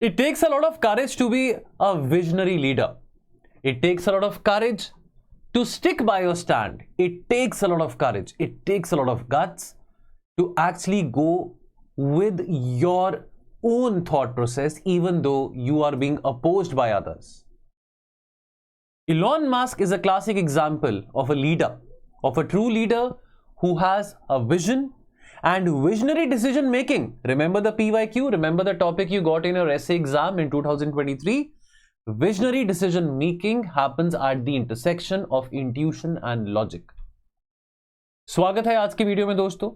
It takes a lot of courage to be a visionary leader. It takes a lot of courage to stick by your stand. It takes a lot of courage. It takes a lot of guts to actually go with your own thought process, even though you are being opposed by others. Elon Musk is a classic example of a leader, of a true leader who has a vision and visionary decision making. Remember the PYQ? Remember the topic you got in your essay exam in 2023? Visionary decision making happens at the intersection of intuition and logic. स्वागत है आज की video में दोस्तों.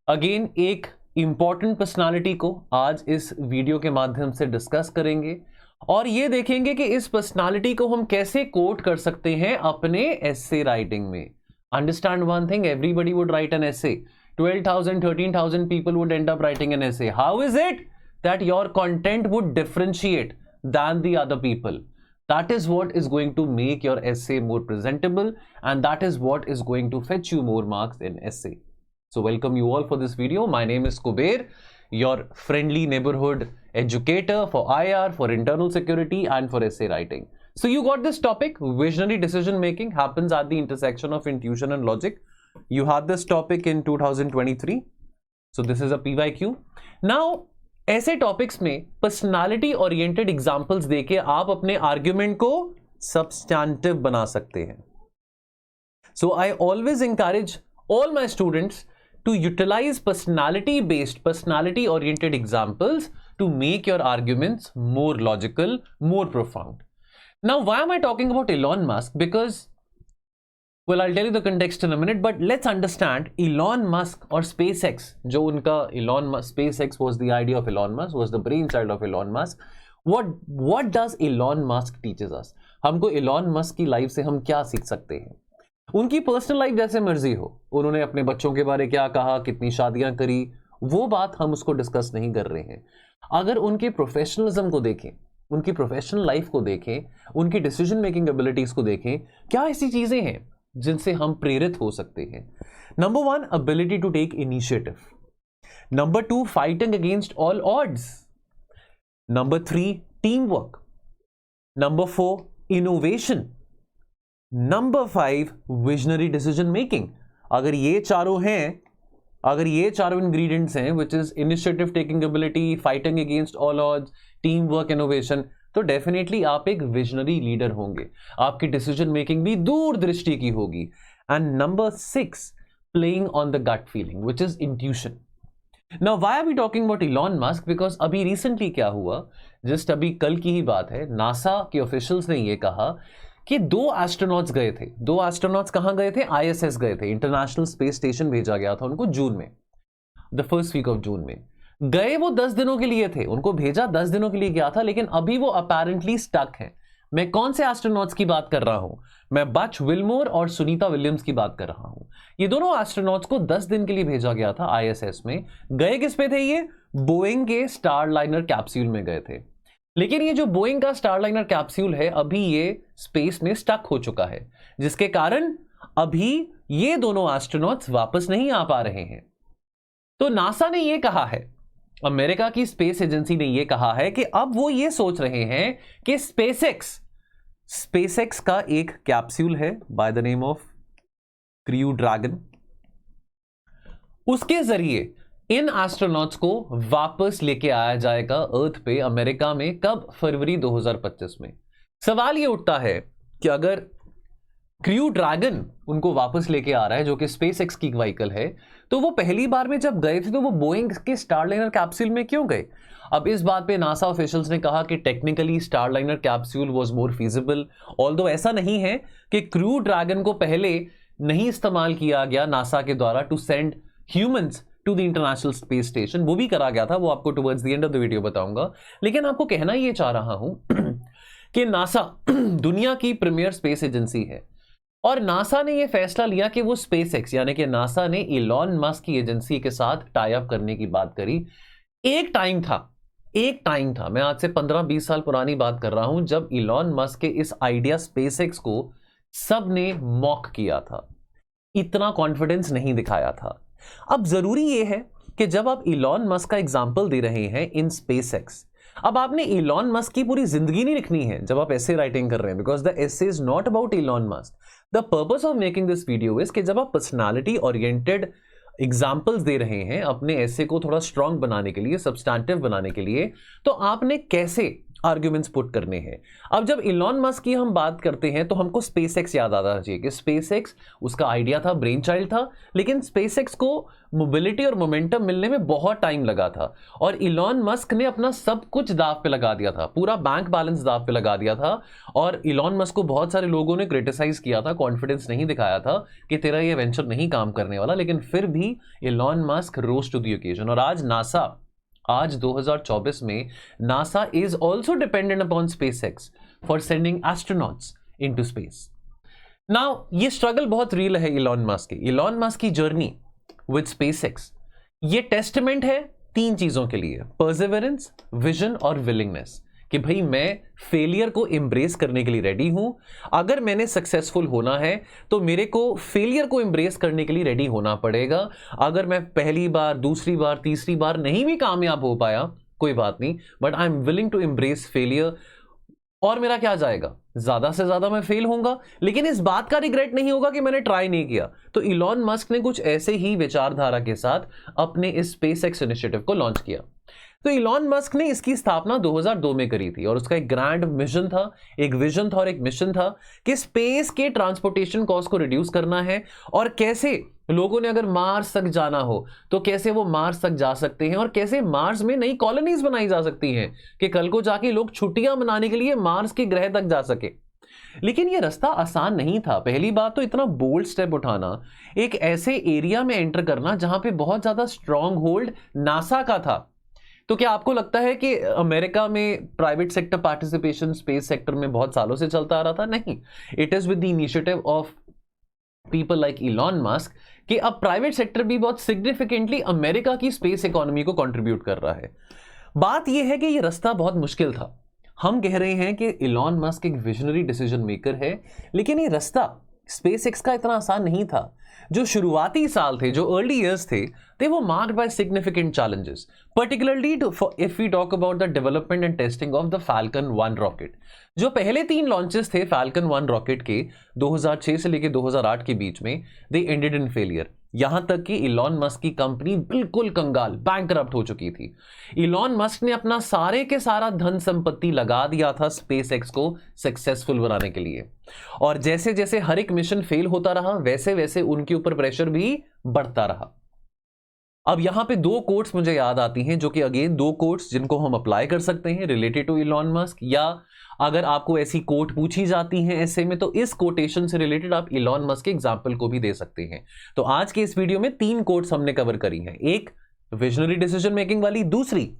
Again एक important personality को आज इस वीडियो के माध्यम से डिस्कस करेंगे और ये देखेंगे कि इस पर्सनालिटी को हम कैसे कोट कर सकते हैं अपने एसे राइटिंग में. Understand one thing, everybody would write an essay. 12,000, 13,000 people would end up writing an essay. How is it that your content would differentiate than the other people? That is what is going to make your essay more presentable, and that is what is going to fetch you more marks in essay. So welcome you all for this video. My name is Kuber, your friendly neighborhood educator for IR, for internal security and for essay writing. So you got this topic, visionary decision making happens at the intersection of intuition and logic. You had this topic in 2023. So this is a PYQ. Now ऐसे topics में personality oriented examples देके आप अपने argument को substantive बना सकते हैं. So I always encourage all my students to utilize personality oriented examples to make your arguments more logical, more profound. Now why am I talking about Elon Musk? Because well, I'll tell you the context in a minute, but let's understand Elon Musk or SpaceX. जो उनका SpaceX was the idea of Elon Musk, was the brainchild of Elon Musk. What does Elon Musk teaches us? हमको Elon Musk की life से हम क्या सीख सकते हैं? उनकी पर्सनल लाइफ जैसे मर्जी हो, उन्होंने अपने बच्चों के बारे क्या कहा, कितनी शादियां करी, वो बात हम उसको डिस्कस नहीं कर रहे हैं. अगर उनके प्रोफेशनलिज्म को देखें, उनकी प्रोफेशनल लाइफ को देखें, उनकी डिसीजन मेकिंग एबिलिटीज को देखें, क्या ऐसी चीजें हैं जिनसे हम प्रेरित हो सकते हैं. Number 1, ability to take initiative. Number 2, fighting against all odds. Number 3, team work. Number 4, innovation. Number 5, visionary decision making. अगर ये चारों इंग्रेडिएंट्स हैं, which is initiative taking ability, fighting against all odds, team work, innovation, तो definitely आप एक visionary leader होंगे. आपकी decision making भी दूरदृष्टि की होगी. And number 6, playing on the gut feeling, which is intuition. Now why are we talking about Elon Musk? Because अभी रिसेंटली क्या हुआ, जस्ट अभी कल की ही बात है, नासा के ऑफिशियल्स ने ये कहा कि 2 एस्ट्रोनॉट्स गए थे. 2 एस्ट्रोनॉट्स कहां गए थे? ISS गए थे. इंटरनेशनल स्पेस स्टेशन भेजा गया था उनको जून में, the first week of June में. गए वो 10 दिनों के लिए थे, उनको भेजा 10 दिनों के लिए गया था, लेकिन अभी वो अपेरेंटली स्टक है. मैं कौन से एस्ट्रोनॉट्स की बात कर रहा हूं? मैं बच विल्मोर और सुनीता विलियम्स की बात कर रहा हूं. ये दोनों एस्ट्रोनॉट्स को 10 दिन के लिए भेजा गया था ISS में. गए किस पे थे ये? बोइंग के स्टारलाइनर कैप्सूल में गए थे. लेकिन ये जो बोइंग का स्टारलाइनर कैप्सूल है, अभी ये स्पेस में स्टक हो चुका है, जिसके कारण अभी ये दोनों एस्ट्रोनॉट्स वापस नहीं आ पा रहे हैं. तो नासा ने ये कहा है, अमेरिका की स्पेस एजेंसी ने यह कहा है कि अब वो ये सोच रहे हैं कि स्पेसएक्स का एक कैप्सूल है by the name of Crew dragon, उसके जरिए इन एस्ट्रोनॉट्स को वापस लेके आया जाएगा अर्थ पे, अमेरिका में. कब? फरवरी 2025 में. सवाल ये उठता है कि अगर क्रू ड्रैगन उनको वापस लेके आ रहा है, जो कि स्पेसएक्स की व्हीकल है, तो वो पहली बार में जब गए थे तो वो बोइंग के स्टारलाइनर कैप्सूल में क्यों गए? अब इस बात पे नासा ऑफिशियल्स ने कहा कि technically Starliner capsule was more feasible. Although ऐसा नहीं है कि क्रू ड्रैगन को पहले नहीं इस्तेमाल किया गया नासा के द्वारा to send humans to the International Space Station, वो भी करा गया था, वो आपको towards the end of the video बताऊंगा. लेकिन आपको कहना ये चाह रहा हूं कि नासा दुनिया की प्रीमियर स्पेस एजेंसी है, और नासा ने यह फैसला लिया कि वो स्पेसएक्स यानी कि नासा ने इलॉन मस्क की एजेंसी के साथ टाई अप करने की बात करी. एक टाइम था, मैं आज से 15-20 साल पुरानी बात कर रहा हूं, जब इलॉन मस्क के इस आइडिया स्पेसएक्स को सबने मॉक किया था, इतना कॉन्फिडेंस नहीं दिखाया था. अब जरूरी यह है कि जब आप इलॉन मस्क का एग्जाम्पल दे रहे हैं इन स्पेसएक्स, अब आपने इलॉन मस्क की पूरी जिंदगी नहीं लिखनी है जब आप ऐसे राइटिंग कर रहे हैं, because the essay is not about Elon Musk. The purpose of making this video is कि जब आप पर्सनालिटी ओरिएंटेड एग्जाम्पल्स दे रहे हैं अपने ऐसे को थोड़ा स्ट्रांग बनाने के लिए, सब्सटैंटिव बनाने के लिए, तो आपने कैसे आर्ग्यूमेंट्स पुट करने हैं। अब जब इलॉन मस्क की हम बात करते हैं तो हमको स्पेसएक्स याद आता चाहिए कि स्पेसएक्स उसका आइडिया था, ब्रेन चाइल्ड था, लेकिन स्पेसएक्स को मोबिलिटी और मोमेंटम मिलने में बहुत टाइम लगा था और इलॉन मस्क ने अपना सब कुछ दाव पे लगा दिया था, पूरा बैंक बैलेंस दाव पे लगा दिया था। और इलॉन मस्क को बहुत सारे लोगों ने क्रिटिसाइज किया था, कॉन्फिडेंस नहीं दिखाया था कि तेरा ये वेंचर नहीं काम करने वाला, लेकिन फिर भी Elon Musk rose to the occasion. और आज 2024 में NASA is also dependent upon SpaceX for sending astronauts into space. Now ये स्ट्रगल बहुत रियल है इलॉन मस्क की जर्नी विद स्पेसएक्स। ये टेस्टमेंट है 3 चीजों के लिए, परसिवरेंस, विजन और विलिंगनेस, कि भाई मैं फेलियर को एम्ब्रेस करने के लिए रेडी हूं। अगर मैंने सक्सेसफुल होना है तो मेरे को फेलियर को एम्ब्रेस करने के लिए रेडी होना पड़ेगा। अगर मैं पहली बार, दूसरी बार, तीसरी बार नहीं भी कामयाब हो पाया, कोई बात नहीं, but I am willing to embrace failure. और मेरा क्या जाएगा, ज्यादा से ज्यादा मैं फेल होऊंगा, लेकिन इस बात का रिग्रेट नहीं होगा कि मैंने ट्राई नहीं किया। तो इलॉन मस्क ने कुछ ऐसे ही विचारधारा के साथ अपने इस स्पेसएक्स इनिशिएटिव को लॉन्च किया। तो इलॉन मस्क ने इसकी स्थापना 2002 में करी थी और उसका एक ग्रैंड मिशन था, एक विजन था और एक मिशन था कि स्पेस के ट्रांसपोर्टेशन कॉस्ट को रिड्यूस करना है और कैसे लोगों ने अगर मार्स तक जाना हो तो कैसे वो मार्स तक जा सकते हैं और कैसे मार्स में नई कॉलोनीज बनाई जा सकती हैं कि कल को जाके लोग छुट्टियां मनाने के लिए मार्स के ग्रह तक जा सके। लेकिन ये रास्ता आसान नहीं था। पहली बात तो इतना बोल्ड स्टेप उठाना, एक ऐसे एरिया में एंटर करना जहां पे बहुत ज्यादा स्ट्रॉन्ग होल्ड नासा का था। तो क्या आपको लगता है कि अमेरिका में private sector participation space sector में बहुत सालों से चलता आ रहा था? नहीं, it is with the initiative of people like Elon Musk कि अब प्राइवेट सेक्टर भी बहुत सिग्निफिकेंटली अमेरिका की स्पेस इकोनॉमी को कंट्रीब्यूट कर रहा है। बात यह है कि यह रास्ता बहुत मुश्किल था। हम कह रहे हैं कि इलॉन मस्क एक विजनरी डिसीजन मेकर है, लेकिन ये रास्ता स्पेसएक्स का इतना आसान नहीं था। जो शुरुआती साल थे, जो अर्ली ईयर्स थे वो marked by significant challenges, particularly if we talk about the development and testing of the Falcon 1 rocket. जो पहले 3 लॉन्चेस थे Falcon 1 रॉकेट के 2006 से लेकर 2008 के बीच में, they ended in failure। यहां तक कि इलॉन मस्क की कंपनी बिल्कुल कंगाल, बैंकरप्ट हो चुकी थी। इलॉन मस्क ने अपना सारे के सारा धन संपत्ति लगा दिया था स्पेसएक्स को सक्सेसफुल बनाने के लिए, और जैसे जैसे हर एक मिशन फेल होता रहा वैसे वैसे उनके ऊपर प्रेशर भी बढ़ता रहा। अब यहां पे 2 कोट्स मुझे याद आती हैं, जो कि अगेन 2 कोट्स जिनको हम अप्लाई कर सकते हैं रिलेटेड टू इलॉन मस्क, या अगर आपको ऐसी कोट पूछी जाती है ऐसे में तो इस कोटेशन से रिलेटेड आप इलॉन मस्क के एग्जांपल को भी दे सकते हैं। तो आज के इस वीडियो में 3 कोट्स हमने कवर करी हैं, एक विजनरी डिसीजन मेकिंग वाली, दूसरी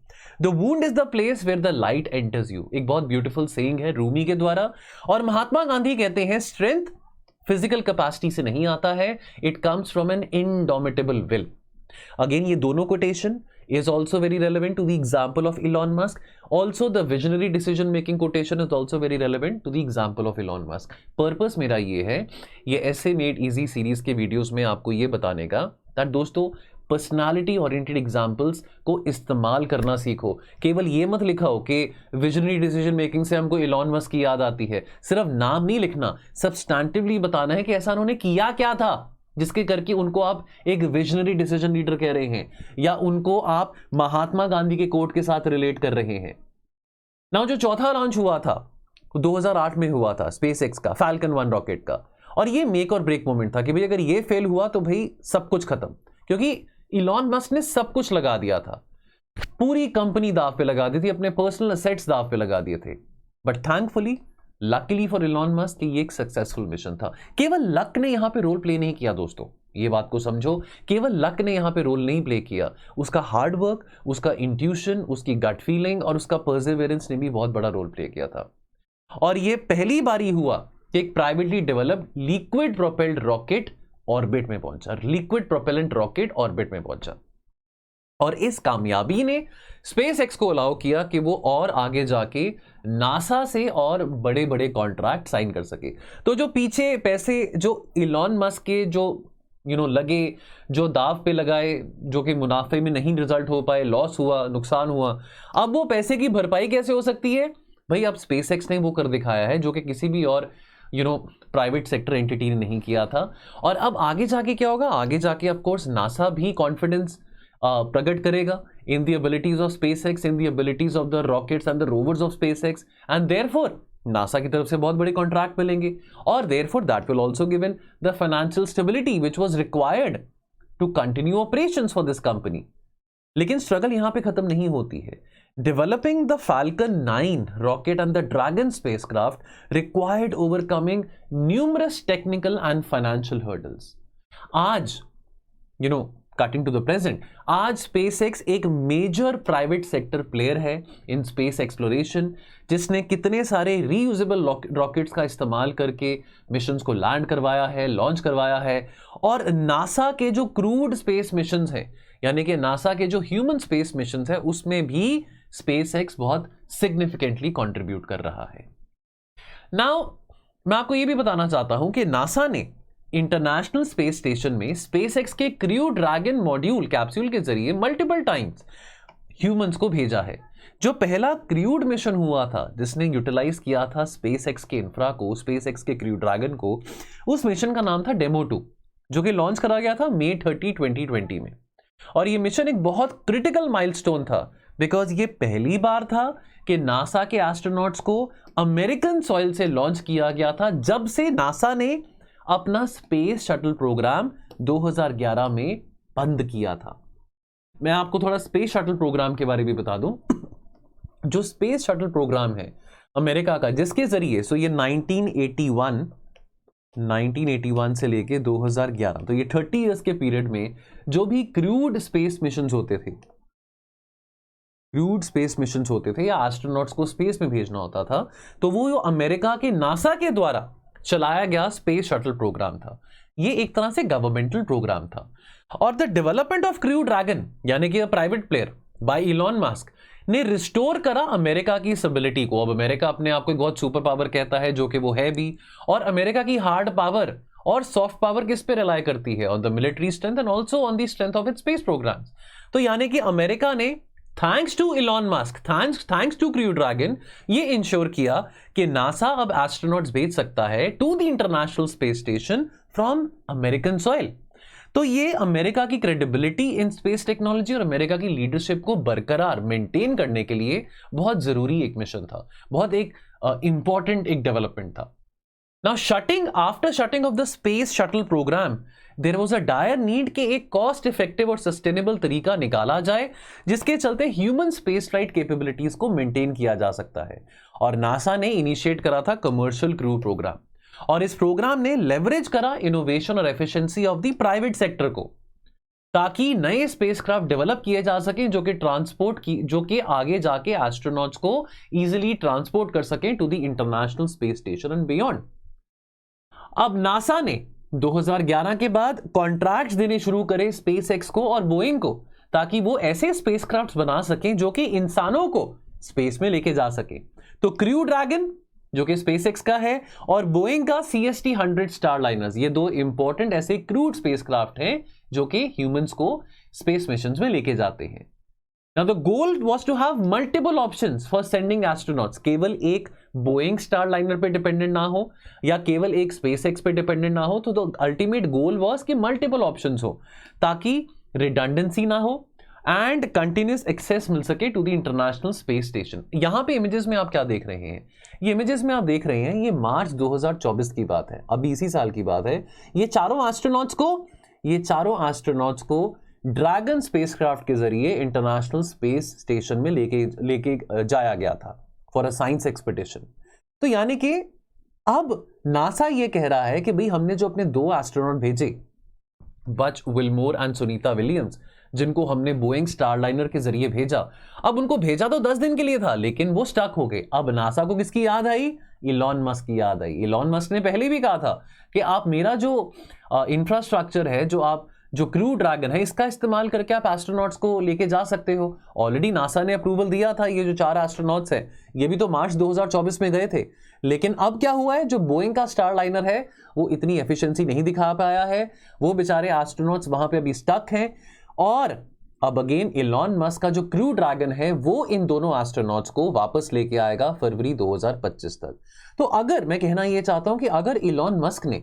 the wound is the place where the light enters you, एक बहुत ब्यूटीफुल सेइंग है रूमी के द्वारा, और महात्मा गांधी कहते हैं स्ट्रेंथ फिजिकल कैपेसिटी से नहीं आता है, it comes from an indomitable will. Again, ये दोनों quotation is also very relevant to the example of Elon Musk. Also, the visionary decision making quotation is also very relevant to the example of Elon Musk. Purpose मेरा ये है, ये ऐसे made easy series के videos में आपको ये बताने का that दोस्तों पर्सनालिटी ओरिएंटेड एग्जाम्पल्स को इस्तेमाल करना सीखो। केवल ये मत लिखाओ कि विजनरी डिसीजन मेकिंग से हमको इलॉन मस्क की याद आती है। सिर्फ नाम नहीं लिखना, सब्सटैंटिवली बताना है कि ऐसा उन्होंने किया क्या था जिसके करके उनको आप एक विजनरी डिसीजन लीडर कह रहे हैं, या उनको आप महात्मा गांधी के कोट के साथ रिलेट कर रहे हैं। नाउ जो चौथा लॉन्च हुआ था 2008 में हुआ था स्पेसएक्स का फाल्कन 1 रॉकेट का, और ये मेक और ब्रेक मोमेंट था कि भाई अगर ये फेल हुआ तो भाई सब कुछ खत्म, क्योंकि इलॉन मस्क ने सब कुछ लगा दिया था, पूरी कंपनी दाव पे लगा दी थी, अपने पर्सनल असेट्स दाव पे लगा दिए थे। But thankfully, luckily for Elon Musk ये एक सक्सेसफुल मिशन था। केवल लक ने यहां पे रोल प्ले नहीं किया दोस्तों, ये बात को समझो, केवल लक ने यहां पे रोल नहीं प्ले किया, उसका हार्ड वर्क, उसका इंट्यूशन, उसकी गट फीलिंग और उसका परसिवरेंस ने भी बहुत बड़ा रोल प्ले किया था। और ये पहली बारी हुआ कि एक privately developed liquid propelled rocket orbit में पहुंचा, लिक्विड प्रोपेलेंट रॉकेट ऑर्बिट में पहुंचा, और इस कामयाबी ने स्पेसएक्स को अलाउ किया कि वो और आगे जाके नासा से और बड़े बड़े कॉन्ट्रैक्ट साइन कर सके। तो जो पीछे पैसे जो इलॉन मस्क के जो लगे, जो दाव पे लगाए, जो कि मुनाफे में नहीं रिजल्ट हो पाए, लॉस हुआ, नुकसान हुआ, अब वो पैसे की भरपाई कैसे हो सकती है भाई? अब स्पेसएक्स ने वो कर दिखाया है जो कि किसी भी और प्राइवेट सेक्टर एंटिटी ने नहीं किया था। और अब आगे जाके क्या होगा? आगे जाके ऑफ कोर्स नासा भी कॉन्फिडेंस प्रकट करेगा in the abilities of SpaceX, in the abilities of the rockets and the rovers of SpaceX, and therefore NASA की तरफ से बहुत बड़े कॉन्ट्रैक्ट मिलेंगे, और therefore that will also given the financial stability which was required to continue operations for this company. लेकिन struggle यहां पे खत्म नहीं होती है। Developing the Falcon 9 rocket and the Dragon spacecraft required overcoming numerous technical and financial hurdles. आज cutting to the present, आज SpaceX एक मेजर प्राइवेट सेक्टर प्लेयर है इन स्पेस एक्सप्लोरेशन, जिसने कितने सारे रीयूजेबल रॉकेट्स का इस्तेमाल करके मिशंस को लैंड करवाया है, लॉन्च करवाया है। और नासा के जो क्रूड स्पेस मिशंस हैं, यानी कि नासा के जो ह्यूमन स्पेस मिशंस हैं, उसमें भी SpaceX बहुत सिग्निफिकेंटली कंट्रीब्यूट कर रहा है। नाउ मैं आपको यह भी बताना चाहता हूं कि नासा ने इंटरनेशनल स्पेस स्टेशन में SpaceX के क्रू ड्रैगन मॉड्यूल कैप्सूल के जरिए मल्टीपल टाइम्स ह्यूमंस को भेजा है। जो पहला क्रूड मिशन हुआ था जिसने यूटिलाइज किया था SpaceX के इंफ्रा को, SpaceX के क्रू ड्रैगन को, उस मिशन का नाम था डेमो 2, जो कि लॉन्च करा गया था May 30, 2020 में। और यह मिशन एक बहुत क्रिटिकल माइलस्टोन था, बिकॉज ये पहली बार था कि नासा के एस्ट्रोनॉट्स को अमेरिकन सॉइल से लॉन्च किया गया था, जब से नासा ने अपना स्पेस शटल प्रोग्राम 2011 में बंद किया था। मैं आपको थोड़ा स्पेस शटल प्रोग्राम के बारे में बता दूं। जो स्पेस शटल प्रोग्राम है अमेरिका का, जिसके जरिए ये 1981 से लेके 2011, तो ये 30 इयर्स के पीरियड में जो भी क्रूड स्पेस मिशंस होते थे या एस्ट्रोनॉट्स को स्पेस में भेजना होता था, तो वो अमेरिका के नासा के द्वारा चलाया गया स्पेस शटल प्रोग्राम था। ये एक तरह से गवर्नमेंटल प्रोग्राम था। और the development of Crew Dragon, यानी कि private player by Elon Musk, ने रिस्टोर करा अमेरिका की स्टेबिलिटी को। अब अमेरिका अपने आप को बहुत सुपर पावर कहता है, जो कि वो है भी, और अमेरिका की हार्ड पावर और सॉफ्ट पावर किस पे रिलाई करती है? On the military strength and also on the strength of its space programmes. तो यानी कि अमेरिका ने thanks to Elon Musk, thanks to Crew Dragon, ये इंश्योर किया कि नासा अब एस्ट्रोनॉट्स भेज सकता है to the International Space Station from American soil. तो ये अमेरिका की क्रेडिबिलिटी इन स्पेस टेक्नोलॉजी और अमेरिका की लीडरशिप को बरकरार मेंटेन करने के लिए बहुत जरूरी एक मिशन था, बहुत एक इंपॉर्टेंट एक डेवलपमेंट था। Now after shutting off the space shuttle programme, there was a dire need कि एक कॉस्ट इफेक्टिव और सस्टेनेबल तरीका निकाला जाए जिसके चलते ह्यूमन स्पेस फ्लाइट कैपेबिलिटीज को मेंटेन किया जा सकता है। और नासा ने इनिशिएट करा था कमर्शियल क्रू प्रोग्राम, और इस प्रोग्राम ने लेवरेज करा इनोवेशन और efficiency of the private sector को, ताकि नए स्पेसक्राफ्ट डेवलप किए जा सके जो कि आगे जाके एस्ट्रोनॉट्स को इजीली ट्रांसपोर्ट कर सकें to the International Space Station and beyond. अब नासा ने 2011 के बाद कॉन्ट्रैक्ट्स देने शुरू करे स्पेसएक्स को और बोइंग को, ताकि वो ऐसे स्पेसक्राफ्ट्स बना सकें जो कि इंसानों को स्पेस में लेके जा सके। तो क्रू ड्रैगन जो कि स्पेसएक्स का है, और बोइंग का CST-100 स्टारलाइनर्स, ये दो इंपॉर्टेंट ऐसे क्रूड स्पेसक्राफ्ट हैं जो कि ह्यूमंस को स्पेस मिशंस में लेके जाते हैं। Now the goal was to have multiple options for sending astronauts, केवल एक बोइंग स्टारलाइनर पे डिपेंडेंट ना हो या केवल एक स्पेसएक्स पे डिपेंडेंट ना हो। तो अल्टीमेट गोल वाज कि मल्टीपल ऑप्शंस हो, ताकि रिडंडेंसी ना हो एंड कंटिन्यूस एक्सेस मिल सके to the International Space Station. यहां पे इमेजेस में आप क्या देख रहे हैं? ये इमेजेस में आप देख रहे हैं, ये मार्च 2024 की बात है, अभी इसी साल की बात है। ये चारों एस्ट्रोनॉट्स को ड्रैगन स्पेसक्राफ्ट के जरिए इंटरनेशनल स्पेस स्टेशन में लेके जाया गया था फॉर अ साइंस एक्सपेडिशन। तो यानी कि अब नासा ये कह रहा है कि भाई हमने जो अपने 2 एस्ट्रोनॉट भेजे, बच विल्मोर एंड सुनीता विलियम्स, जिनको हमने बोइंग स्टारलाइनर के जरिए भेजा, अब उनको भेजा तो 10 दिन के लिए था, लेकिन वो स्टक हो गए। अब नासा को किसकी याद आई? इलॉन मस्क की याद आई। इलॉन मस्क ने पहले भी कहा था कि आप मेरा जो इंफ्रास्ट्रक्चर है, जो आप जो क्रू ड्रैगन है, इसका इस्तेमाल करके आप एस्ट्रोनॉट्स को लेके जा सकते हो। ऑलरेडी नासा ने अप्रूवल दिया था, ये जो 4 एस्ट्रोनॉट्स हैं ये भी तो मार्च 2024 में गए थे। लेकिन अब क्या हुआ है, जो बोइंग का स्टार लाइनर है वो इतनी एफिशिएंसी नहीं दिखा पाया है, वो बेचारे एस्ट्रोनॉट्स वहां पे अभी स्टक हैं। और अब अगेन इलॉन मस्क का जो क्रू ड्रैगन है वो इन दोनों एस्ट्रोनॉट्स को वापस लेके आएगा फरवरी 2025 तक। तो अगर मैं कहना ये चाहता हूं कि अगर इलॉन मस्क ने,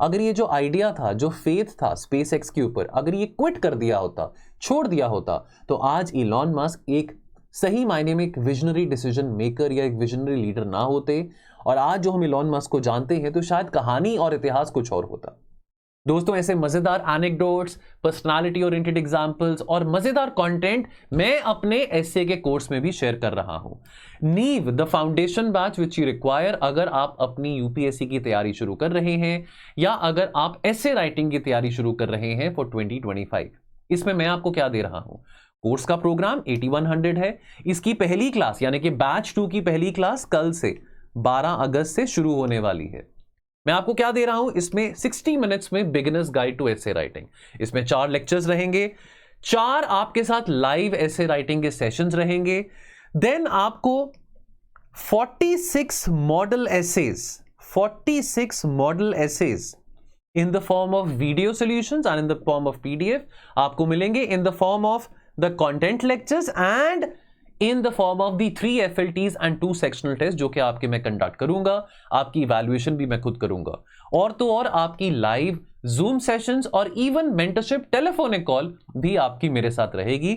अगर ये जो आइडिया था, जो फेथ था स्पेस एक्स के ऊपर, अगर ये क्विट कर दिया होता, छोड़ दिया होता, तो आज इलॉन मस्क एक सही मायने में एक विजनरी डिसीजन मेकर या एक विजनरी लीडर ना होते, और आज जो हम इलॉन मस्क को जानते हैं तो शायद कहानी और इतिहास कुछ और होता। दोस्तों, ऐसे मजेदार एनेक्डोट्स, पर्सनालिटी ओरिएंटेड एग्जांपल्स और मजेदार कंटेंट मैं अपने एसए के कोर्स में भी शेयर कर रहा हूं। नीव the foundation batch which you require, अगर आप अपनी यूपीएससी की तैयारी शुरू कर रहे हैं या अगर आप एसए राइटिंग की तैयारी शुरू कर रहे हैं फॉर 2025। इसमें मैं आपको क्या दे रहा हूं, कोर्स का प्रोग्राम 8100 है। इसकी पहली क्लास यानी कि बैच 2 की पहली क्लास कल से 12 अगस्त से शुरू होने वाली है। मैं आपको क्या दे रहा हूं, इसमें 60 मिनट्स में beginners guide to essay writing. इसमें 4 लेक्चर्स रहेंगे, 4 आपके साथ लाइव एसे राइटिंग के सेशंस रहेंगे। देन आपको 46 model essays in the form of video solutions and in the form of PDF आपको मिलेंगे, in the form of the content lectures and in the form of the 3 FLTs and 2 sectional test, जो कि आपके मैं conduct करूंगा। आपकी evaluation भी मैं खुद करूंगा, और तो और आपकी लाइव जूम सेशंस और इवन मेंटरशिप टेलीफोनिक कॉल भी आपकी मेरे साथ रहेगी,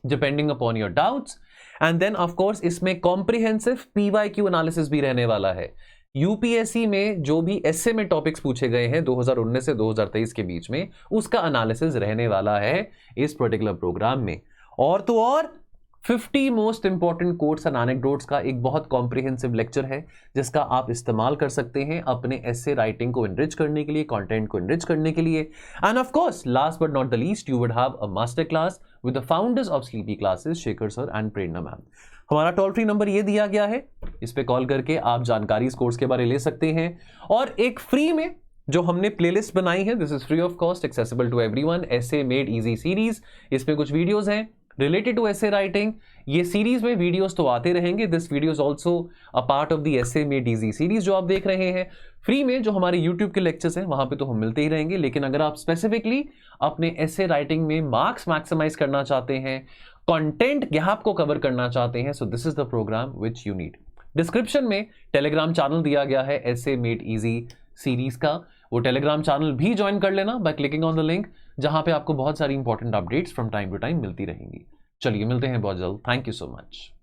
depending upon your doubts. And then of course इसमें कॉम्प्रिहेंसिव PYQ एनालिसिस भी रहने वाला है। यूपीएससी में जो भी एसए में टॉपिक्स पूछे गए हैं 2019 से 2023 के बीच में, उसका एनालिसिस रहने वाला है इस पर्टिकुलर प्रोग्राम में। और तो और 50 most important quotes and anecdotes का एक बहुत कॉम्प्रिहेंसिव लेक्चर है, जिसका आप इस्तेमाल कर सकते हैं अपने एसे राइटिंग को एनरिच करने के लिए, कंटेंट को एनरिच करने के लिए। End of course last but not the least, you would have a master class with the founders of sleepy classes, Shekhar sir and Prerna ma'am. हमारा टोल फ्री नंबर ये दिया गया है, इस पे कॉल करके आप जानकारी इस कोर्स के बारे में ले सकते हैं। और एक फ्री में जो हमने प्लेलिस्ट बनाई है, this is free of cost, accessible to everyone, essay made easy series. इसमें कुछ वीडियोस हैं रिलेटेड टू एसे राइटिंग। ये सीरीज में वीडियोस तो आते रहेंगे, this video is also a part of the essay made easy series जो आप देख रहे हैं। फ्री में जो हमारे यूट्यूब के लेक्चर्स हैं वहां पे तो हम मिलते ही रहेंगे, लेकिन अगर आप स्पेसिफिकली अपने एसे राइटिंग में मार्क्स मैक्सिमाइज करना चाहते हैं, कंटेंट गैप को कवर करना चाहते हैं, so this is the programme which you need. Description में टेलीग्राम चैनल दिया गया है एसे मेड इजी सीरीज का, वो टेलीग्राम चैनल भी ज्वाइन कर लेना by clicking on the link, जहां पे आपको बहुत सारी important updates from time to time मिलती रहेंगी। चलिए मिलते हैं बहुत जल्द, थैंक यू सो मच।